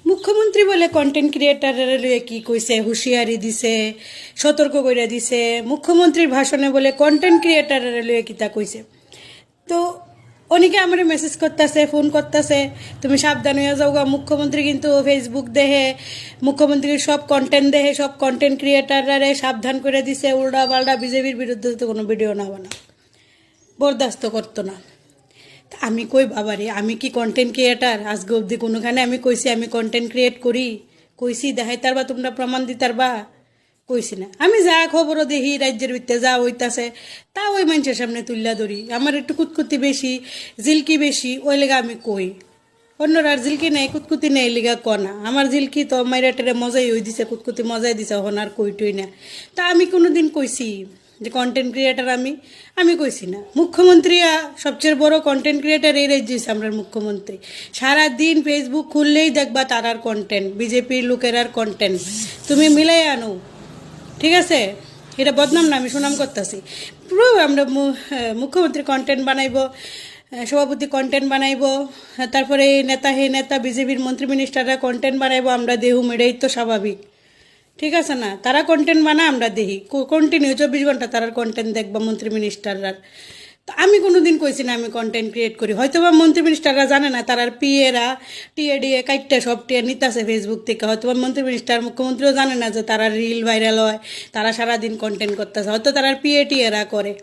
মুখ্যমন্ত্রী বলে কন্টেন্ট ক্রিয়েটারের লইয়া কি কইছে, হুঁশিয়ারি দিছে, সতর্ক করে দিছে। মুখ্যমন্ত্রীর ভাষণে বলে কন্টেন্ট ক্রিয়েটারের লইয়া কিতা কইছে। তো অনেকে আমার মেসেজ করতেছে, ফোন করতেছে, তুমি সাবধান হয়ে যাওগা, মুখ্যমন্ত্রী কিন্তু ফেসবুক দেহে, মুখ্যমন্ত্রীর সব কন্টেন্ট দেহে, সব কন্টেন্ট ক্রিয়েটাররা সাবধান করে দিছে, উল্টা পাল্টা বিজেপির বিরুদ্ধে তো কোনো ভিডিও না বানা, বরদাস্ত করতো না। আমি কই বাবারে, আমি কি কন্টেন্ট ক্রিয়েটার? আজকে অবধি কোনোখানে আমি কইছি আমি কন্টেন্ট ক্রিয়েট করি? কইছি দেখাই তারবা, তোমরা প্রমাণ দিতারবা? কইছি না। আমি যা খবরও দেখি রাজ্যের ভিতরে যা হইতাছে তা ওই মানুষের সামনে তুললা ধরি। আমার একটু কুতকুতি বেশি, জিলকি বেশি, ওই লেগে আমি কই। অন্যরা আর জিলকি নেই, কুতকুতি নেই লিগা কনা। আমার জিলকি তো মাইরাটেরে মজাই হয়ে দিছে, কুতকুতি মজাই দিছে, হন আর কইটই না। তা আমি কোনোদিন কইছি যে কন্টেন্ট ক্রিয়েটার আমি কইছি না। মুখ্যমন্ত্রী সবচেয়ে বড় কন্টেন্ট ক্রিয়েটার এই রাজ্যে আমরা মুখ্যমন্ত্রী। সারাদিন ফেসবুক খুললেই দেখবা তারার কন্টেন্ট, বিজেপির লোকের আর কন্টেন্ট। তুমি মিলাই আনো, ঠিক আছে? এটা বদনাম না, আমি সুনাম করতেছি। পুরো আমরা মুখ্যমন্ত্রী কন্টেন্ট বানাইব, সভাপতি কন্টেন্ট বানাইব, তারপরে নেতা হে নেতা বিজেপির মন্ত্রী মিনিস্টাররা কন্টেন্ট বানাইব, আমরা দেহু এটাই তো স্বাভাবিক, ঠিক আছে না? তারা কন্টেন্ট বানা, আমরা দেখি কন্টিনিউ 24 ঘন্টা তারার কন্টেন্ট দেখবা মন্ত্রী মিনিস্টাররা। তো আমি কোনো দিন কইছি না আমি কন্টেন্ট ক্রিয়েট করি। হয়তো বা মন্ত্রী মিনিস্টাররা জানে না, তারার পিএরা টিএডিএ কাইটটা সব টিএ নিতেছে ফেসবুক থেকে। হয়তো বা মন্ত্রী মিনিস্টার মুখ্যমন্ত্রীও জানে না যে তারা রিল ভাইরাল হয়, তারা সারাদিন কন্টেন্ট করতেছে। হয়তো তারার পিএ টিএরা করে,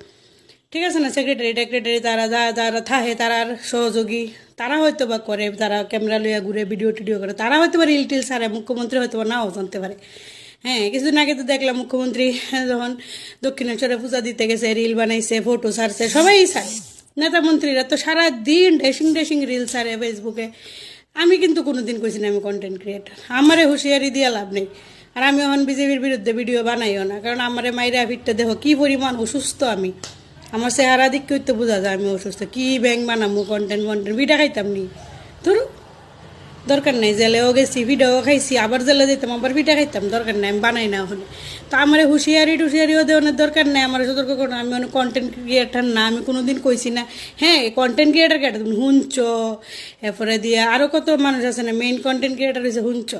ঠিক আছে না? সেক্রেটারি টেক্রেটারি তারা যারা থাহে, তারার সহযোগী তারা হয়তো বা করে, তারা ক্যামেরা লইয়া ঘুরে ভিডিও টিডিও করে, তারা হয়তো বা রিল টিল সারে, মুখ্যমন্ত্রী হয়তো বা নাও জানতে পারে। হ্যাঁ, কিছুদিন আগে তো দেখলাম মুখ্যমন্ত্রী যখন দক্ষিণেশ্বরে পূজা দিতে গেছে, রিল বানাইছে, ফটো ছাড়ছে, সবাই ছাড়ে। নেতা মন্ত্রীরা তো সারাদিন ড্রেসিং রিল ছাড়ে ফেসবুকে। আমি কিন্তু কোনোদিন কইছি না আমি কন্টেন্ট ক্রিয়েটার। আমারে হুঁশিয়ারি দিয়া লাভ নেই। আর আমি এখন বিজেপির বিরুদ্ধে ভিডিও বানাইও না, কারণ আমারে মাইরা ফিরতে দেখো কি পরিমাণ অসুস্থ আমি। আমার চেহারা দিক করতে বোঝা যায় আমি অসুস্থ। কি ব্যাং বানামো কন্টেন্ট ভিডিও খাইতাম নি, ধরো দরকার নেই। জেলেও গেছি, ভিডিও খাইছি, আবার জেলে যেতাম, আবার পিঠা খাইতাম, দরকার নেই, আমি বানাই না ওখানে। তো আমার হুঁশিয়ারিও দেওয়ানোর দরকার নেই, আমার সতর্ক করো। আমি অনেক কন্টেন্ট ক্রিয়েটার না, আমি কোনো দিন কইছি না। হ্যাঁ, কন্টেন্ট ক্রিয়েটার কেটে তুমি হুঁচ, এরপরে দিয়ে আরও কত মানুষ আছে না, মেইন কন্টেন্ট ক্রিয়েটার হয়েছে হুঁচ।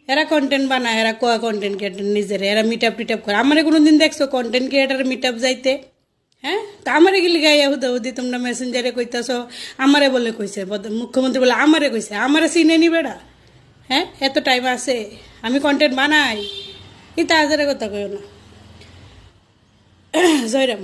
এরা কন্টেন্ট বানায়, এরা কোয়া কন্টেন্ট ক্রিয়েটার নিজের, এরা মিট আপ করে। আমার কোনো দিন দেখছো কন্টেন্ট ক্রিয়েটার মিট আপ যাইতে? হ্যাঁ, তা আমারে গেলে গাইয়া হুদি তোমরা মেসেঞ্জারে কইতাছ, আমারে বলে কইছে, মুখ্যমন্ত্রী বলে আমারে কইছে, আমারে চিনে নি বেড়া? হ্যাঁ, এত টাইম আছে, আমি কন্টেন্ট বানাই। এটা হাজারের কথা কইও না। জয়রাম।